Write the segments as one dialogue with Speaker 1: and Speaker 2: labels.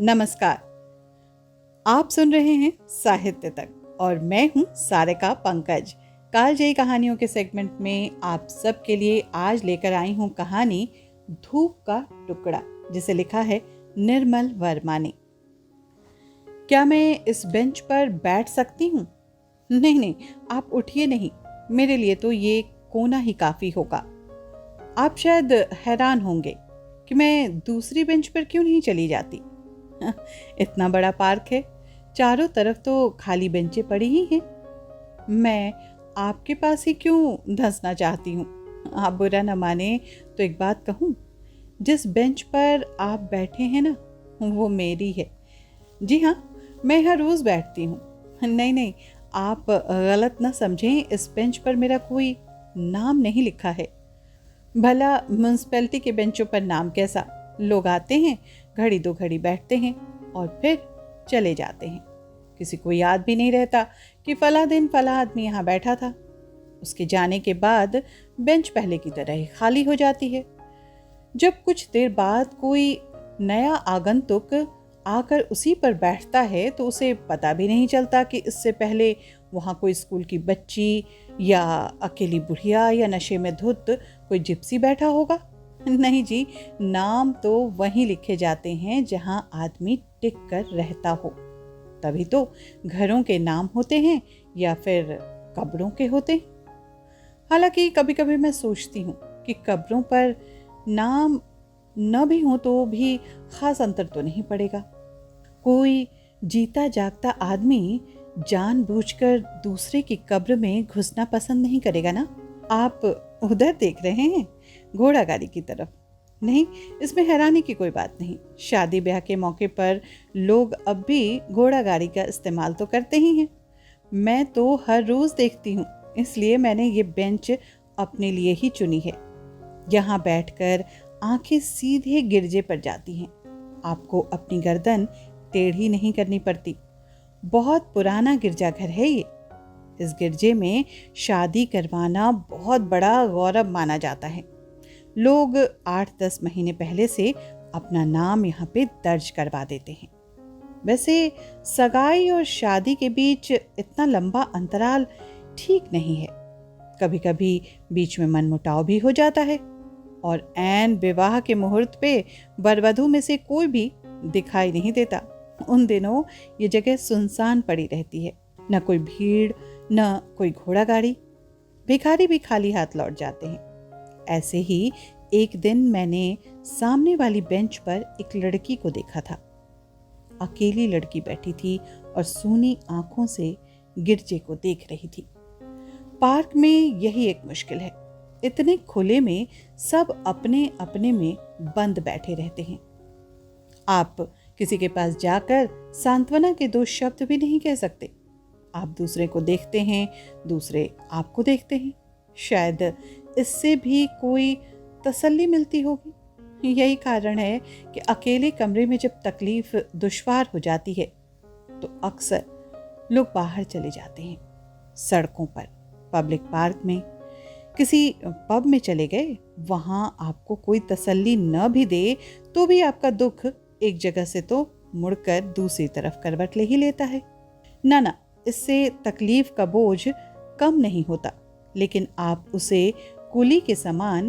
Speaker 1: नमस्कार। आप सुन रहे हैं साहित्य तक और मैं हूं सारिका पंकज। कालजयी कहानियों के सेगमेंट में आप सबके लिए आज लेकर आई हूं कहानी धूप का टुकड़ा, जिसे लिखा है निर्मल वर्मा ने। क्या मैं इस बेंच पर बैठ सकती हूँ? नहीं नहीं, आप उठिए नहीं, मेरे लिए तो ये कोना ही काफी होगा। आप शायद हैरान होंगे कि मैं दूसरी बेंच पर क्यों नहीं चली जाती। इतना बड़ा पार्क है, चारों तरफ तो खाली बेंचें पड़ी ही हैं। मैं आपके पास ही क्यों धंसना चाहती हूँ? आप बुरा न माने तो एक बात कहूँ, जिस बेंच पर आप बैठे हैं ना, वो मेरी है। जी हाँ, मैं यहाँ रोज बैठती हूँ। नहीं नहीं, आप गलत ना समझें, इस बेंच पर मेरा कोई नाम नहीं लिखा है। भला म्यूनसिपैलिटी के बेंचों पर नाम कैसा, लोग आते हैं, घड़ी दो घड़ी बैठते हैं और फिर चले जाते हैं। किसी को याद भी नहीं रहता कि फला दिन फला आदमी यहाँ बैठा था। उसके जाने के बाद बेंच पहले की तरह ही खाली हो जाती है। जब कुछ देर बाद कोई नया आगंतुक आकर उसी पर बैठता है तो उसे पता भी नहीं चलता कि इससे पहले वहाँ कोई स्कूल की बच्ची या अकेली बुढ़िया या नशे में धुत कोई जिप्सी बैठा होगा। नहीं जी, नाम तो वहीं लिखे जाते हैं जहां आदमी टिक कर रहता हो। तभी तो घरों के नाम होते हैं या फिर कब्रों के होते हैं। हालांकि कभी कभी मैं सोचती हूँ कि कब्रों पर नाम न भी हो तो भी खास अंतर तो नहीं पड़ेगा। कोई जीता जागता आदमी जानबूझकर दूसरे की कब्र में घुसना पसंद नहीं करेगा ना। आप उधर देख रहे हैं, घोड़ा गाड़ी की तरफ। नहीं, इसमें हैरानी की कोई बात नहीं। शादी ब्याह के मौके पर लोग अब भी घोड़ा गाड़ी का इस्तेमाल तो करते ही हैं। मैं तो हर रोज देखती हूँ, इसलिए मैंने ये बेंच अपने लिए ही चुनी है। यहाँ बैठकर आंखें सीधे गिरजे पर जाती हैं। आपको अपनी गर्दन टेढ़ी नहीं करनी पड़ती। बहुत पुराना गिरजाघर है ये। इस गिरजे में शादी करवाना बहुत बड़ा गौरव माना जाता है। लोग 8-10 महीने पहले से अपना नाम यहाँ पे दर्ज करवा देते हैं। वैसे सगाई और शादी के बीच इतना लंबा अंतराल ठीक नहीं है। कभी कभी बीच में मनमुटाव भी हो जाता है और ऐन विवाह के मुहूर्त पे वर-वधू में से कोई भी दिखाई नहीं देता। उन दिनों ये जगह सुनसान पड़ी रहती है, न कोई भीड़ न कोई घोड़ा गाड़ी। भिखारी भी खाली हाथ लौट जाते हैं। ऐसे ही एक दिन मैंने सामने वाली बेंच पर एक लड़की को देखा था। अकेली लड़की बैठी थी और सूनी आंखों से गिरजे को देख रही थी। पार्क में यही एक मुश्किल है, इतने खुले में सब अपने अपने में बंद बैठे रहते हैं। आप किसी के पास जाकर सांत्वना के 2 शब्द भी नहीं कह सकते। आप दूसरे को देखते हैं, दूसरे आपको देखते हैं। शायद इससे भी कोई तसल्ली मिलती होगी। यही कारण है कि अकेले कमरे में जब तकलीफ दुश्वार हो जाती है तो अक्सर लोग बाहर चले जाते हैं। सड़कों पर, पब्लिक पार्क में, किसी पब में चले गए। वहां आपको कोई तसल्ली न भी दे तो भी आपका दुख एक जगह से तो मुड़कर दूसरी तरफ करवट ले ही लेता है। ना, इससे तकलीफ का बोझ कम नहीं होता, लेकिन आप उसे कुली के समान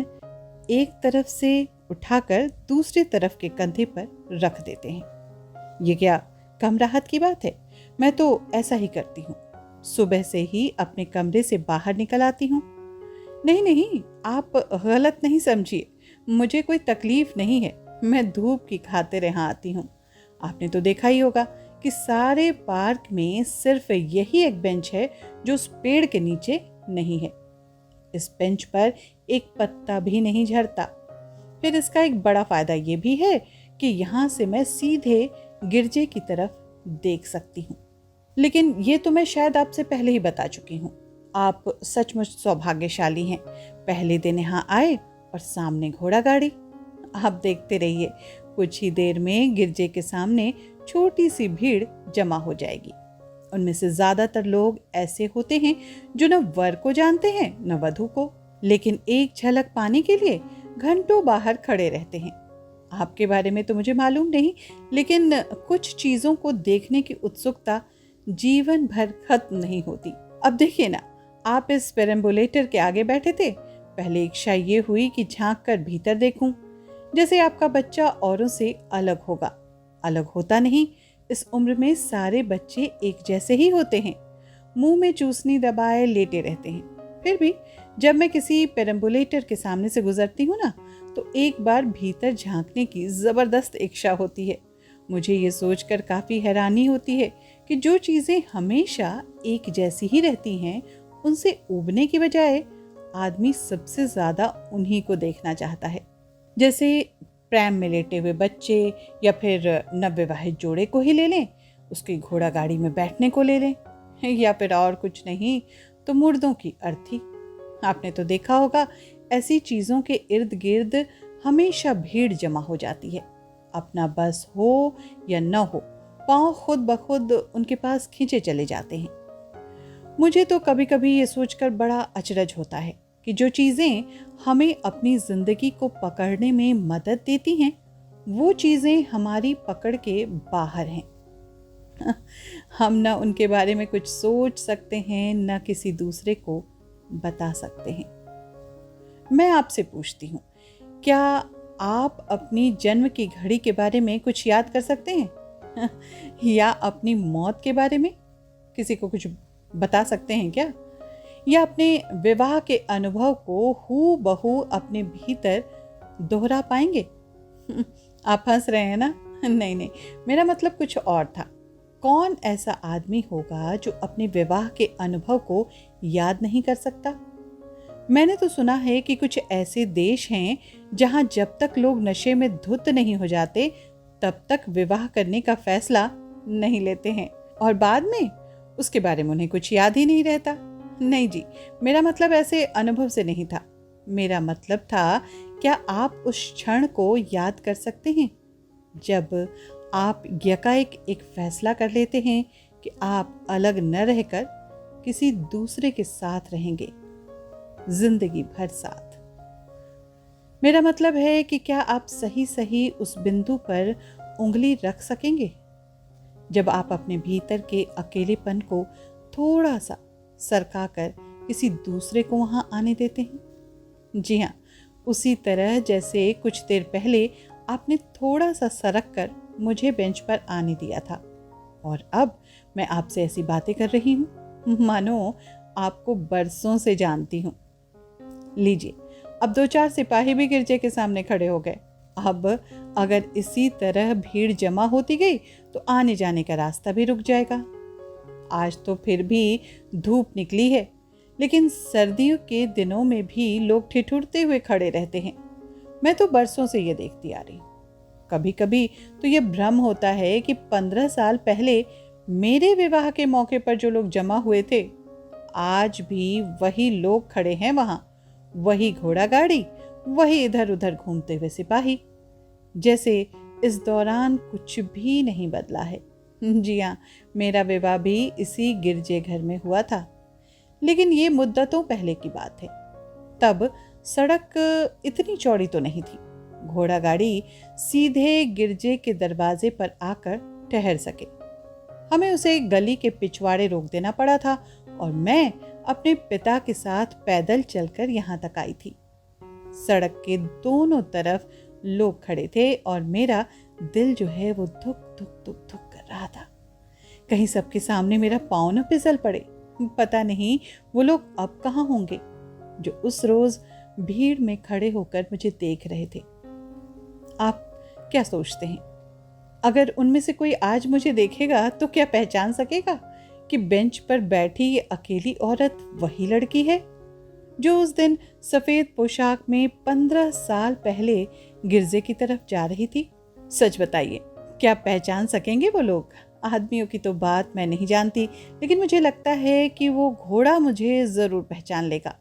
Speaker 1: एक तरफ से उठाकर दूसरी तरफ के कंधे पर रख देते हैं। ये क्या कम राहत की बात है? मैं तो ऐसा ही करती हूँ। सुबह से ही अपने कमरे से बाहर निकल आती हूँ। नहीं नहीं, आप गलत नहीं समझिए, मुझे कोई तकलीफ नहीं है। मैं धूप की खातिर यहाँ आती हूँ। आपने तो देखा ही होगा कि सारे पार्क में सिर्फ यही एक बेंच है जो उस पेड़ के नीचे नहीं है। इस बेंच पर एक पत्ता भी नहीं झड़ता। फिर इसका एक बड़ा फायदा ये भी है कि यहाँ से मैं सीधे गिरजे की तरफ देख सकती हूँ। लेकिन ये तो मैं शायद आपसे पहले ही बता चुकी हूँ। आप सचमुच सौभाग्यशाली हैं। पहले दिन यहाँ आए और सामने घोड़ा गाड़ी। आप देखते रहिए, कुछ ही देर में गिरजे के सामने छोटी सी भीड़ जमा हो जाएगी। उनमें से ज्यादातर लोग ऐसे होते हैं जो न वर को जानते हैं न वधू को, लेकिन एक झलक पाने के लिए घंटों बाहर खड़े रहते हैं। आपके बारे में तो मुझे मालूम नहीं, लेकिन कुछ चीज़ों को देखने की उत्सुकता जीवन भर खत्म नहीं होती। अब देखिए ना, आप इस पेरम्बुलेटर के आगे बैठे थे। पहले इच्छा ये हुई कि झांक कर भीतर देखूं, जैसे आपका बच्चा औरों से अलग होगा। अलग होता नहीं, इस उम्र में सारे बच्चे एक जैसे ही होते हैं, मुंह में चूसनी दबाए लेटे रहते हैं। फिर भी जब मैं किसी पेरम्बुलेटर के सामने से गुजरती हूँ ना, तो एक बार भीतर झांकने की जबरदस्त इच्छा होती है। मुझे ये सोचकर काफी हैरानी होती है कि जो चीजें हमेशा एक जैसी ही रहती हैं, उनसे उबने की बजाय आदमी सबसे ज्यादा उन्हीं को देखना चाहता है। जैसे प्रैम में लेटे हुए बच्चे, या फिर नवविवाहित जोड़े को ही ले लें, उसकी घोड़ा गाड़ी में बैठने को ले लें, या फिर और कुछ नहीं तो मुर्दों की अर्थी। आपने तो देखा होगा, ऐसी चीजों के इर्द गिर्द हमेशा भीड़ जमा हो जाती है। अपना बस हो या न हो, पांव खुद ब खुद उनके पास खींचे चले जाते हैं। मुझे तो कभी कभी ये सोचकर बड़ा अचरज होता है कि जो चीजें हमें अपनी जिंदगी को पकड़ने में मदद देती हैं, वो चीजें हमारी पकड़ के बाहर हैं। हम न उनके बारे में कुछ सोच सकते हैं, न किसी दूसरे को बता सकते हैं। मैं आपसे पूछती हूँ, क्या आप अपनी जन्म की घड़ी के बारे में कुछ याद कर सकते हैं? या अपनी मौत के बारे में किसी को कुछ बता सकते हैं क्या? या अपने विवाह के अनुभव को हू बहू अपने भीतर दोहरा पाएंगे? आप हंस रहे हैं ना? नहीं नहीं, मेरा मतलब कुछ और था। कौन ऐसा आदमी होगा जो अपने विवाह के अनुभव को याद नहीं कर सकता? मैंने तो सुना है कि कुछ ऐसे देश हैं जहां जब तक लोग नशे में धुत नहीं हो जाते, तब तक विवाह करने का फैसला नहीं लेते हैं, और बाद में उसके बारे में उन्हें कुछ याद ही नहीं रहता। नहीं जी, मेरा मतलब ऐसे अनुभव से नहीं था। मेरा मतलब था, क्या आप उस क्षण को याद कर सकते हैं जब आप यकाएक एक फैसला कर लेते हैं कि आप अलग न रहकर किसी दूसरे के साथ रहेंगे, जिंदगी भर साथ? मेरा मतलब है कि क्या आप सही सही उस बिंदु पर उंगली रख सकेंगे जब आप अपने भीतर के अकेलेपन को थोड़ा सा सरकाकर किसी दूसरे को वहां आने देते हैं? जी हाँ, उसी तरह जैसे कुछ देर पहले आपने थोड़ा सा सरक कर मुझे बेंच पर आने दिया था, और अब मैं आपसे ऐसी बातें कर रही हूँ मानो आपको बरसों से जानती हूँ। लीजिए, अब 2-4 सिपाही भी गिरजे के सामने खड़े हो गए। अब अगर इसी तरह भीड़ जमा होती गई तो आने जाने का रास्ता भी रुक जाएगा। आज तो फिर भी धूप निकली है, लेकिन सर्दियों के दिनों में भी लोग ठिठुरते हुए खड़े रहते हैं। मैं तो बरसों से ये देखती आ रही। कभी कभी तो ये भ्रम होता है कि 15 साल पहले मेरे विवाह के मौके पर जो लोग जमा हुए थे, आज भी वही लोग खड़े हैं वहां, वही घोड़ा गाड़ी, वही इधर उधर घूमते हुए सिपाही, जैसे इस दौरान कुछ भी नहीं बदला है। जी हाँ, मेरा विवाह भी इसी गिरजे घर में हुआ था, लेकिन ये मुद्दतों पहले की बात है। तब सड़क इतनी चौड़ी तो नहीं थी, घोड़ा गाड़ी सीधे गिरजे के दरवाजे पर आकर ठहर सके। हमें उसे गली के पिछवाड़े रोक देना पड़ा था, और मैं अपने पिता के साथ पैदल चलकर यहाँ तक आई थी। सड़क के दोनों तरफ लोग खड़े थे, और मेरा दिल जो है वो धुक धुक धुक धुक कर रहा था। कहीं सबके सामने मेरा पाँव न फिसल पड़े। पता नहीं वो लोग अब कहाँ होंगे जो उस रोज भीड़ में खड़े होकर मुझे देख रहे थे। आप क्या सोचते हैं, अगर उनमें से कोई आज मुझे देखेगा तो क्या पहचान सकेगा कि बेंच पर बैठी ये अकेली औरत वही लड़की है जो उस दिन सफेद पोशाक में 15 साल पहले गिरजे की तरफ जा रही थी? सच बताइए, क्या पहचान सकेंगे वो लोग? आदमियों की तो बात मैं नहीं जानती, लेकिन मुझे लगता है कि वो घोड़ा मुझे जरूर पहचान लेगा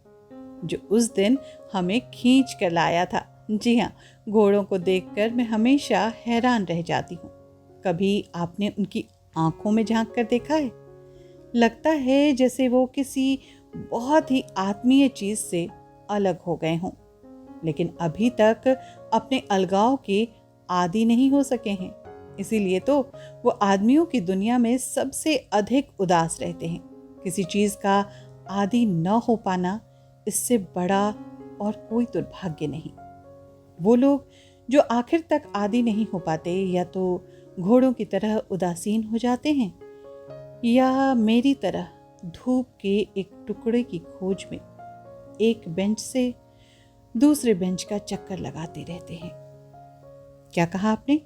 Speaker 1: जो उस दिन हमें खींच कर लाया था। जी हाँ, घोड़ों को देखकर मैं हमेशा हैरान रह जाती हूँ। कभी आपने उनकी आंखों में झांक कर देखा है? लगता है जैसे वो किसी बहुत ही आत्मीय चीज से अलग हो गए हों, लेकिन अभी तक अपने अलगाव के आदी नहीं हो सके हैं। इसीलिए तो वो आदमियों की दुनिया में सबसे अधिक उदास रहते हैं। किसी चीज का आदी न हो पाना, इससे बड़ा और कोई दुर्भाग्य नहीं। वो लोग जो आखिर तक आदी नहीं हो पाते, या तो घोड़ों की तरह उदासीन हो जाते हैं, या मेरी तरह धूप के एक टुकड़े की खोज में एक बेंच से दूसरे बेंच का चक्कर लगाते रहते हैं। क्या कहा आपने?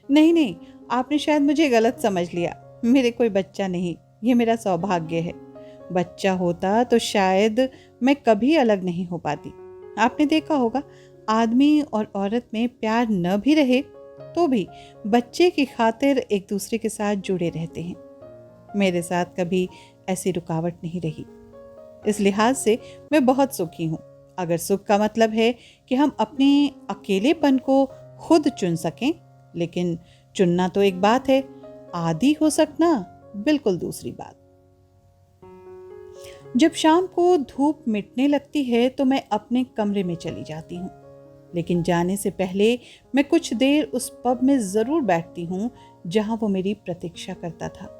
Speaker 1: नहीं नहीं, आपने शायद मुझे गलत समझ लिया। मेरे कोई बच्चा नहीं, ये मेरा सौभाग्य है। बच्चा होता तो शायद मैं कभी अलग नहीं हो पाती। आपने देखा होगा, आदमी और औरत में प्यार न भी रहे तो भी बच्चे की खातिर एक दूसरे के साथ जुड़े रहते हैं। मेरे साथ कभी ऐसी रुकावट नहीं रही। इस लिहाज से मैं बहुत सुखी हूँ। अगर सुख का मतलब है कि हम अपने अकेलेपन को खुद चुन सकें, लेकिन चुनना तो एक बात है, आदी हो सकना बिल्कुल दूसरी बात। जब शाम को धूप मिटने लगती है तो मैं अपने कमरे में चली जाती हूँ, लेकिन जाने से पहले मैं कुछ देर उस पब में जरूर बैठती हूँ जहां वो मेरी प्रतीक्षा करता था।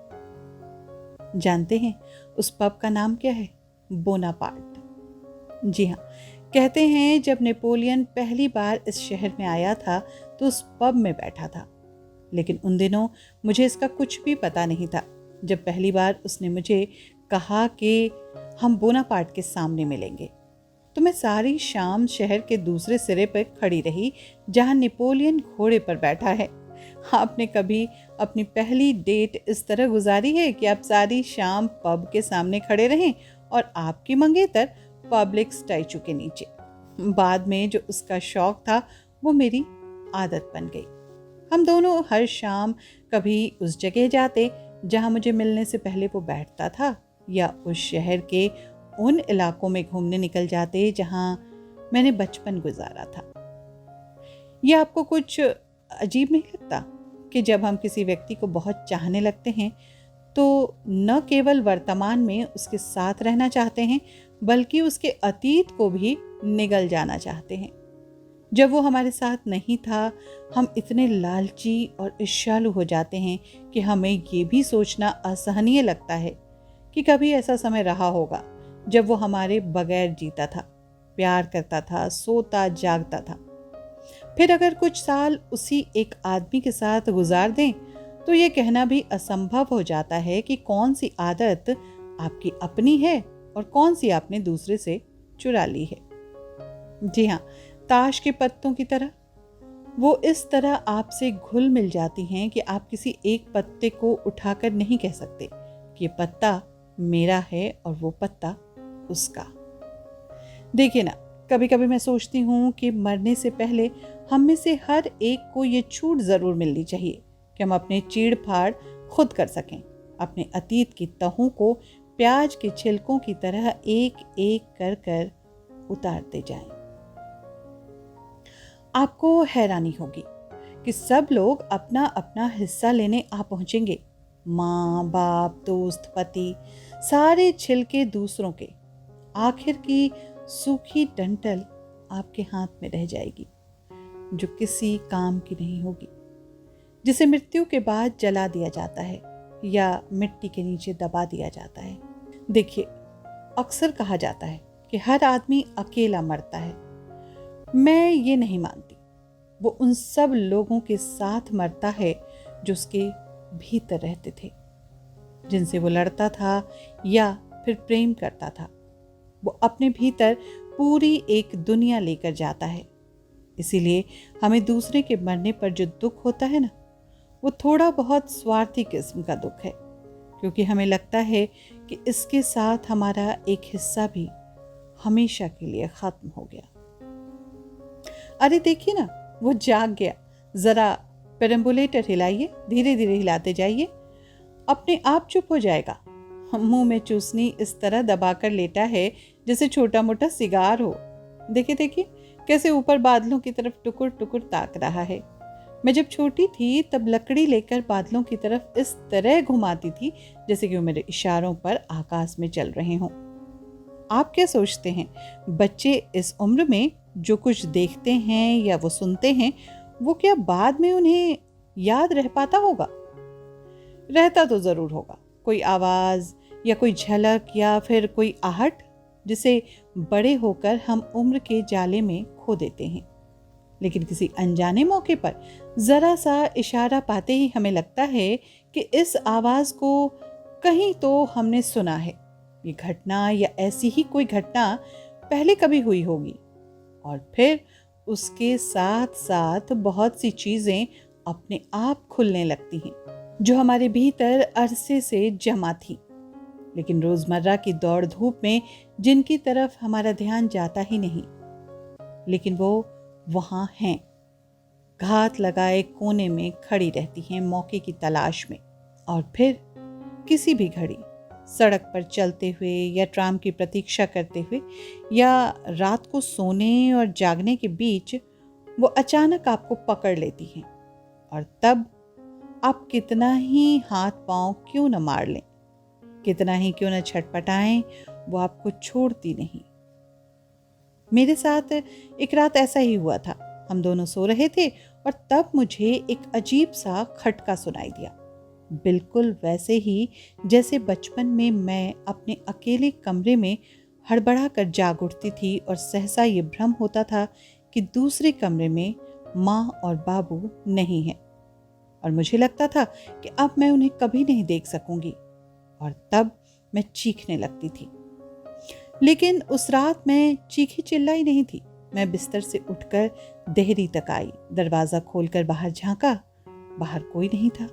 Speaker 1: जानते हैं उस पब का नाम क्या है? बोनापार्ट। जी हाँ, कहते हैं जब नेपोलियन पहली बार इस शहर में आया था तो उस पब में बैठा था, लेकिन उन दिनों मुझे इसका कुछ भी पता नहीं था। जब पहली बार उसने मुझे कहा कि हम बोनापार्ट के सामने मिलेंगे, तो मैं सारी शाम शहर के दूसरे सिरे पर खड़ी रही जहां नेपोलियन घोड़े पर बैठा है। आपने कभी अपनी पहली डेट इस तरह गुजारी है कि आप सारी शाम पब के सामने खड़े रहें और आपकी मंगेतर पब्लिक स्टैचू के नीचे? बाद में जो उसका शौक था वो मेरी आदत बन गई। हम दोनों हर शाम कभी उस जगह जाते जहां मुझे मिलने से पहले वो बैठता था, या उस शहर के उन इलाकों में घूमने निकल जाते जहां मैंने बचपन गुजारा था। यह आपको कुछ अजीब नहीं लगता कि जब हम किसी व्यक्ति को बहुत चाहने लगते हैं तो न केवल वर्तमान में उसके साथ रहना चाहते हैं, बल्कि उसके अतीत को भी निगल जाना चाहते हैं। जब वो हमारे साथ नहीं था, हम इतने लालची और ईर्ष्यालु हो जाते हैं कि हमें ये भी सोचना असहनीय लगता है कि कभी ऐसा समय रहा होगा जब वो हमारे बगैर जीता था, प्यार करता था, सोता जागता था। फिर अगर कुछ साल उसी एक आदमी के साथ गुजार दें तो ये कहना भी असंभव हो जाता है कि कौन सी आदत आपकी अपनी है और कौन सी आपने दूसरे से चुरा ली है। जी हाँ, ताश के पत्तों की तरह वो इस तरह आपसे घुल मिल जाती हैं कि आप किसी एक पत्ते को उठाकर नहीं कह सकते कि ये पत्ता मेरा है और वो पत्ता उसका। देखिए ना, कभी कभी मैं सोचती हूँ कि मरने से पहले हम में से हर एक को ये छूट जरूर मिलनी चाहिए कि हम अपने चीड़ फाड़ खुद कर सकें, अपने अतीत की तहों को प्याज के छिलकों की तरह एक एक कर कर उतारते जाएं। आपको हैरानी होगी कि सब लोग अपना अपना हिस्सा लेने आ पहुंचेंगे। माँ बाप, दोस्त, पति, सारे छिलके दूसरों के। आखिर की सूखी डंठल आपके हाथ में रह जाएगी, जो किसी काम की नहीं होगी, जिसे मृत्यु के बाद जला दिया जाता है या मिट्टी के नीचे दबा दिया जाता है। देखिए, अक्सर कहा जाता है कि हर आदमी अकेला मरता है। मैं ये नहीं मानती। वो उन सब लोगों के साथ मरता है जो उसके भीतर रहते थे, जिनसे वो लड़ता था या फिर प्रेम करता था। वो अपने भीतर पूरी एक दुनिया लेकर जाता है। इसीलिए हमें दूसरे के मरने पर जो दुख होता है ना, वो थोड़ा बहुत स्वार्थी किस्म का दुख है, क्योंकि हमें लगता है कि इसके साथ हमारा एक हिस्सा भी हमेशा के लिए खत्म हो गया। अरे देखिए ना, वो जाग गया। जरा पेरम्बुलेटर हिलाइए, धीरे धीरे हिलाते जाइए, अपने आप चुप हो जाएगा। मुंह में चूसनी इस तरह दबाकर लेटा है जैसे छोटा मोटा सिगार हो। देखिए देखिए कैसे ऊपर बादलों की तरफ टुकुर टुकुर ताक रहा है। मैं जब छोटी थी तब लकड़ी लेकर बादलों की तरफ इस तरह घुमाती थी जैसे कि वो मेरे इशारों पर आकाश में चल रहे हों। आप क्या सोचते हैं, बच्चे इस उम्र में जो कुछ देखते हैं या वो सुनते हैं, वो क्या बाद में उन्हें याद रह पाता होगा? रहता तो जरूर होगा, कोई आवाज या कोई झलक या फिर कोई आहट जिसे बड़े होकर हम उम्र के जाले में खो देते हैं। लेकिन किसी अनजाने मौके पर जरा सा इशारा पाते ही हमें लगता है कि इस आवाज को कहीं तो हमने सुना है। ये घटना या ऐसी ही कोई घटना पहले कभी हुई होगी। और फिर उसके साथ साथ बहुत सी चीजें अपने आप खुलने लगती हैं जो हमारे भीतर अरसे से जमा थी, लेकिन रोजमर्रा की दौड़ धूप में जिनकी तरफ हमारा ध्यान जाता ही नहीं, लेकिन वो वहां हैं, घात लगाए कोने में खड़ी रहती हैं मौके की तलाश में। और फिर किसी भी घड़ी सड़क पर चलते हुए या ट्राम की प्रतीक्षा करते हुए या रात को सोने और जागने के बीच वो अचानक आपको पकड़ लेती हैं। और तब आप कितना ही हाथ पांव क्यों न मार लें, कितना ही क्यों न छटपटाएं, वो आपको छोड़ती नहीं। मेरे साथ एक रात ऐसा ही हुआ था। हम दोनों सो रहे थे और तब मुझे एक अजीब सा खटका सुनाई दिया, बिल्कुल वैसे ही जैसे बचपन में मैं अपने अकेले कमरे में हड़बड़ा कर जाग उठती थी और सहसा ये भ्रम होता था कि दूसरे कमरे में माँ और बाबू नहीं हैं और मुझे लगता था कि अब मैं उन्हें कभी नहीं देख सकूंगी। और तब मैं चीखने लगती थी। लेकिन उस रात मैं चीखी चिल्लाई नहीं थी। मैं बिस्तर से उठकर देहरी तक आई, दरवाजा खोलकर बाहर झांका, बाहर कोई नहीं था।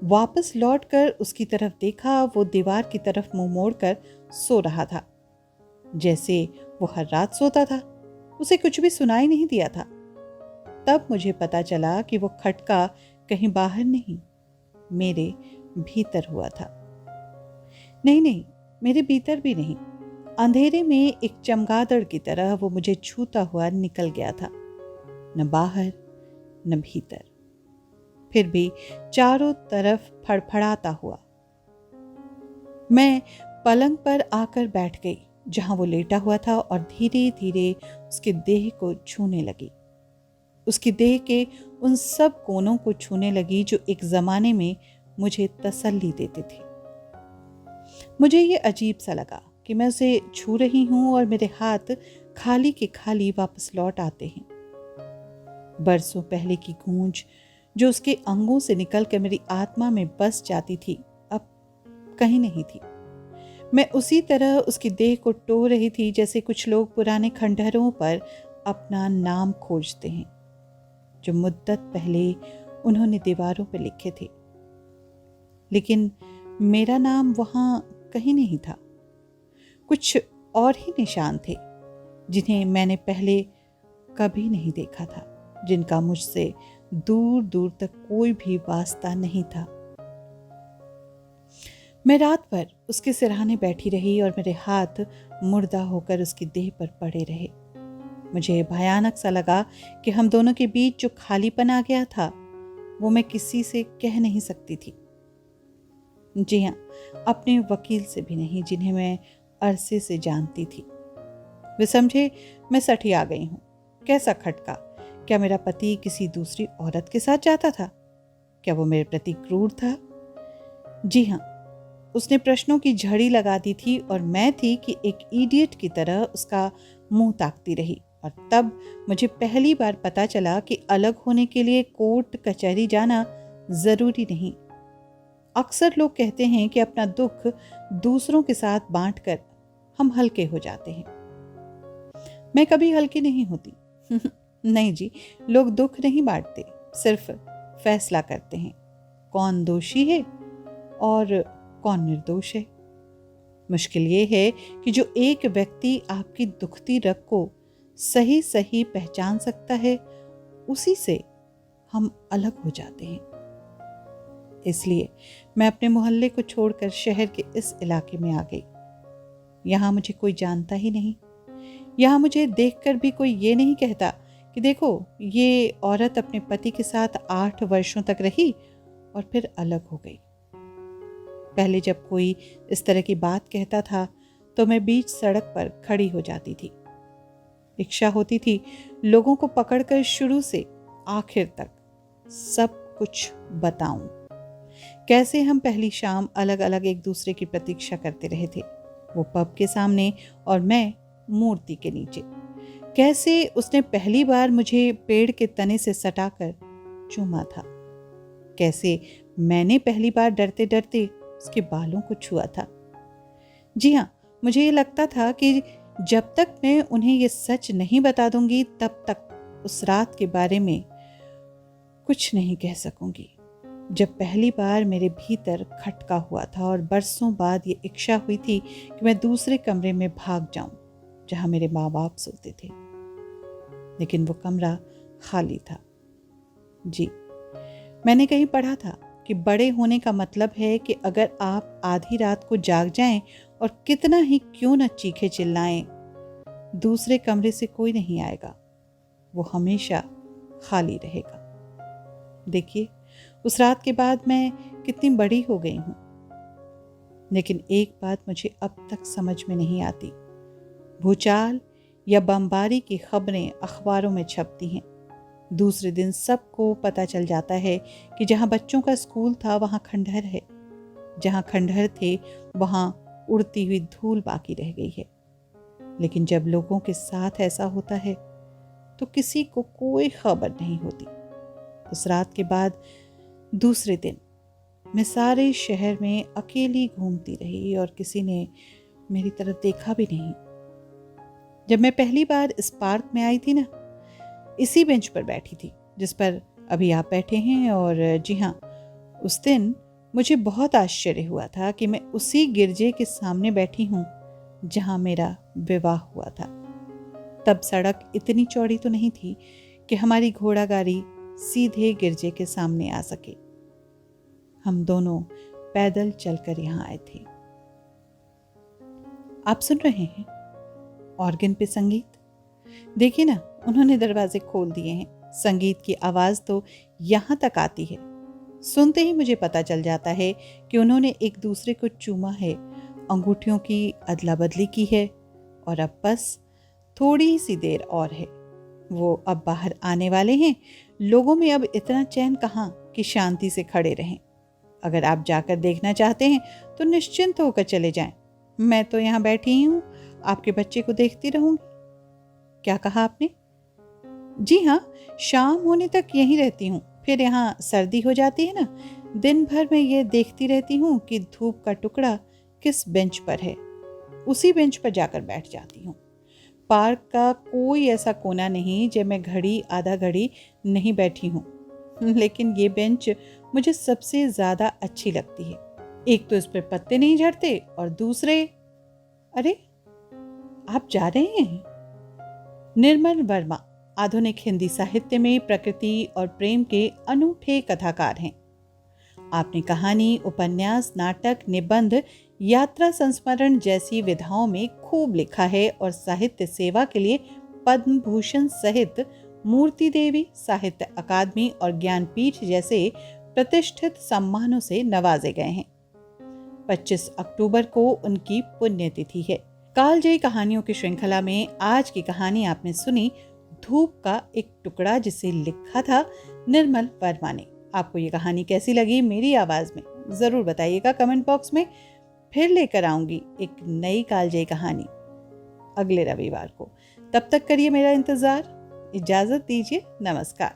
Speaker 1: वापस लौटकर उसकी तरफ देखा, वो दीवार की तरफ मुंह मोड़कर सो रहा था, जैसे वो हर रात सोता था। उसे कुछ भी सुनाई नहीं दिया था। तब मुझे पता चला कि वो खटका कहीं बाहर नहीं, मेरे भीतर हुआ था। नहीं, मेरे भीतर भी नहीं, अंधेरे में एक चमगादड़ की तरह वो मुझे छूता हुआ निकल गया था, न बाहर न भीतर, फिर भी चारों तरफ फड़फड़ाता हुआ। मैं पलंग पर आकर बैठ गई जहां वो लेटा हुआ था और धीरे धीरे उसके देह को छूने लगी, उसकी देह के उन सब कोनों को छूने लगी जो एक जमाने में मुझे तसल्ली देते थे। मुझे ये अजीब सा लगा कि मैं उसे छू रही हूं और मेरे हाथ खाली के खाली वापस लौट आते हैं। बरसों पहले की गूंज जो उसके अंगों से निकलकर मेरी आत्मा में बस जाती थी, अब कहीं नहीं थी। मैं उसी तरह उसकी देह को टो रही थी जैसे कुछ लोग पुराने खंडहरों पर अपना नाम खोजते हैं जो मुद्दत पहले उन्होंने दीवारों पर लिखे थे। लेकिन मेरा नाम वहां कहीं नहीं था। कुछ और ही निशान थे जिन्हें मैंने पहले कभी नहीं देखा था, जिनका मुझसे दूर दूर तक कोई भी वास्ता नहीं था। मैं रात भर उसके सिरहाने बैठी रही और मेरे हाथ मुर्दा होकर उसकी देह पर पड़े रहे। मुझे भयानक सा लगा कि हम दोनों के बीच जो खालीपन आ गया था वो मैं किसी से कह नहीं सकती थी। जी हाँ, अपने वकील से भी नहीं, जिन्हें मैं अरसे से जानती थी। वे समझे मैं सठिया गई हूं। कैसा खटका? क्या मेरा पति किसी दूसरी औरत के साथ जाता था? क्या वो मेरे प्रति क्रूर था? जी हाँ, उसने प्रश्नों की झड़ी लगा दी थी और मैं थी कि एक इडियट की तरह उसका मुंह ताकती रही। और तब मुझे पहली बार पता चला कि अलग होने के लिए कोर्ट कचहरी जाना जरूरी नहीं। अक्सर लोग कहते हैं कि अपना दुख दूसरों के साथ बांटकर हम हल्के हो जाते हैं। मैं कभी हल्की नहीं होती। नहीं जी, लोग दुख नहीं बांटते, सिर्फ फैसला करते हैं कौन दोषी है और कौन निर्दोष है। मुश्किल ये है कि जो एक व्यक्ति आपकी दुखती रग को सही सही पहचान सकता है, उसी से हम अलग हो जाते हैं। इसलिए मैं अपने मोहल्ले को छोड़कर शहर के इस इलाके में आ गई। यहाँ मुझे कोई जानता ही नहीं। यहाँ मुझे देखकर भी कोई ये नहीं कहता कि देखो, ये औरत अपने पति के साथ 8 वर्षों तक रही और फिर अलग हो गई। पहले जब कोई इस तरह की बात कहता था तो मैं बीच सड़क पर खड़ी हो जाती थी। रिक्शा होती थी, लोगों को पकड़कर शुरू से आखिर तक सब कुछ बताऊं। कैसे हम पहली शाम अलग अलग एक दूसरे की प्रतीक्षा करते रहे थे, वो पब के सामने और मैं मूर्ति के नीचे। कैसे उसने पहली बार मुझे पेड़ के तने से सटाकर चूमा था। कैसे मैंने पहली बार डरते डरते उसके बालों को छुआ था। जी हाँ, मुझे ये लगता था कि जब तक मैं उन्हें ये सच नहीं बता दूंगी तब तक उस रात के बारे में कुछ नहीं कह सकूंगी। जब पहली बार मेरे भीतर खटका हुआ था और बरसों बाद ये इच्छा हुई थी कि मैं दूसरे कमरे में भाग जाऊं जहां मेरे माँ बाप सोते थे, लेकिन वो कमरा खाली था। जी, मैंने कहीं पढ़ा था कि बड़े होने का मतलब है कि अगर आप आधी रात को जाग जाएं और कितना ही क्यों न चीखे चिल्लाएं, दूसरे कमरे से कोई नहीं आएगा, वो हमेशा खाली रहेगा। देखिए, उस रात के बाद मैं कितनी बड़ी हो गई हूं, लेकिन एक बात मुझे अब तक समझ में नहीं आती। भूचाल या बमबारी की खबरें अखबारों में छपती हैं, दूसरे दिन सबको पता चल जाता है कि जहां बच्चों का स्कूल था वहां खंडहर है, जहां खंडहर थे वहां उड़ती हुई धूल बाकी रह गई है। लेकिन जब लोगों के साथ ऐसा होता है तो किसी को कोई खबर नहीं होती। उस रात के बाद दूसरे दिन मैं सारे शहर में अकेली घूमती रही और किसी ने मेरी तरफ देखा भी नहीं। जब मैं पहली बार इस पार्क में आई थी ना, इसी बेंच पर बैठी थी जिस पर अभी आप बैठे हैं। और जी हाँ, उस दिन मुझे बहुत आश्चर्य हुआ था कि मैं उसी गिरजे के सामने बैठी हूँ जहां मेरा विवाह हुआ था। तब सड़क इतनी चौड़ी तो नहीं थी कि हमारी घोड़ा गाड़ी सीधे गिरजे के सामने आ सके। हम दोनों पैदल चलकर यहाँ आए थे। आप सुन रहे हैं ऑर्गन पे संगीत। देखिए ना, उन्होंने दरवाजे खोल दिए हैं। संगीत की आवाज तो यहाँ तक आती है, सुनते ही मुझे पता चल जाता है कि उन्होंने एक दूसरे को चूमा है, अंगूठियों की अदला बदली की है और अब बस थोड़ी सी देर और है। वो अब बाहर आने वाले हैं। लोगों में अब इतना चैन कहाँ कि शांति से खड़े रहें। अगर आप जाकर देखना चाहते हैं तो निश्चिंत होकर चले जाएं। मैं तो यहाँ बैठी ही हूँ, आपके बच्चे को देखती रहूंगी। क्या कहा आपने? जी हाँ, शाम होने तक यहीं रहती हूँ, फिर यहाँ सर्दी हो जाती है ना, दिन भर मैं ये देखती रहती हूँ कि धूप का टुकड़ा किस बेंच पर है, उसी बेंच पर जाकर बैठ जाती हूँ। पार्क का कोई ऐसा कोना नहीं जब मैं घड़ी आधा घड़ी नहीं बैठी हूँ, लेकिन ये बेंच मुझे सबसे ज्यादा अच्छी लगती है। एक तो इस पर पत्ते नहीं झड़ते और दूसरे, अरे आप जा रहे हैं? निर्मल वर्मा आधुनिक हिंदी साहित्य में प्रकृति और प्रेम के अनूठे कथाकार हैं। आपने कहानी, उपन्यास, नाटक, निबंध, यात्रा संस्मरण जैसी विधाओं में खूब लिखा है और साहित्य सेवा के लिए पद्म भूषण सहित मूर्ति देवी, साहित्य अकादमी और ज्ञानपीठ जैसे प्रतिष्ठित सम्मानों से नवाजे गए हैं। 25 अक्टूबर को उनकी पुण्यतिथि है। कालजयी कहानियों की श्रृंखला में आज की कहानी आपने सुनी धूप का एक टुकड़ा, जिसे लिखा था निर्मल वर्मा ने। आपको ये कहानी कैसी लगी मेरी आवाज में जरूर बताइएगा कमेंट बॉक्स में। फिर लेकर आऊंगी एक नई कालजयी कहानी अगले रविवार को। तब तक करिए मेरा इंतजार। इजाजत दीजिए, नमस्कार।